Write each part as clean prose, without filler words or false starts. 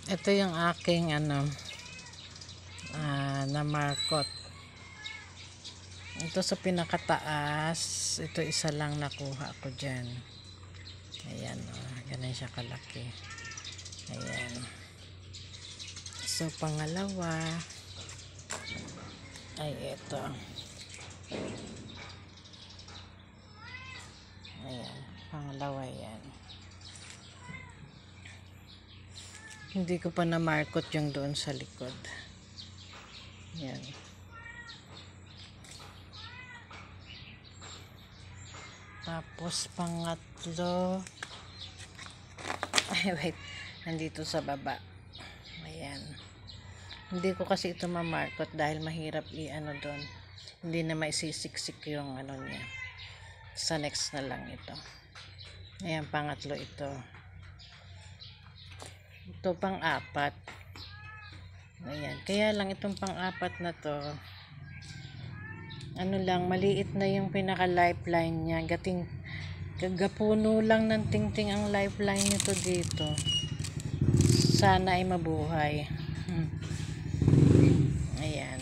Ito yung aking na markot. Ito sa pinakataas, ito isa lang nakuha ko dyan. Ayan, ganun siya kalaki. Ayan. So pangalawa ay ito. Ayan, pangalawa yan. Hindi ko pa na-markot yung doon sa likod. Yan. Tapos pangatlo. Ay, wait. Nandito sa baba. Ayan. Hindi ko kasi ito ma-markot dahil mahirap i-ano doon. Hindi na maisisiksik yung ano niya. Sa next na lang ito. Ayan, pangatlo ito. Ito pang-apat. Ayan. Kaya lang itong pang-apat na to, ano lang, maliit na yung pinaka-lifeline niya. Kagapuno lang ng tingting ang lifeline nito dito. Sana ay mabuhay. Ayan.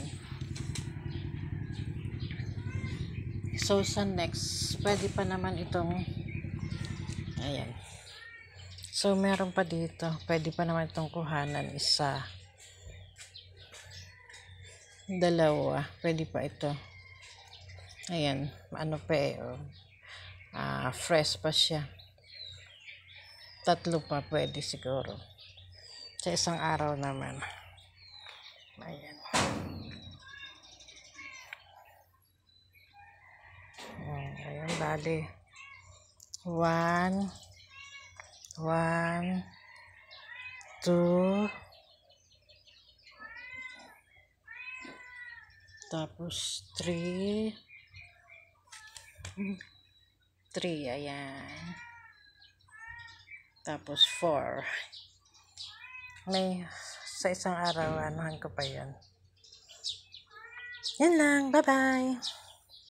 So, sa next, pwede pa naman itong, ayan. So, meron pa dito. Pwede pa naman itong kuhanan. Isa. Dalawa. Pwede pa ito. Ayan. Ano pa eh. Fresh pa siya. Tatlo pa pwede siguro. Sa isang araw naman. Ayan. Ayan. Bali. 1, 2, tapos 3, ayan. Tapos 4. May sa isang araw, anuhan ko pa yan. Yan lang. Bye-bye.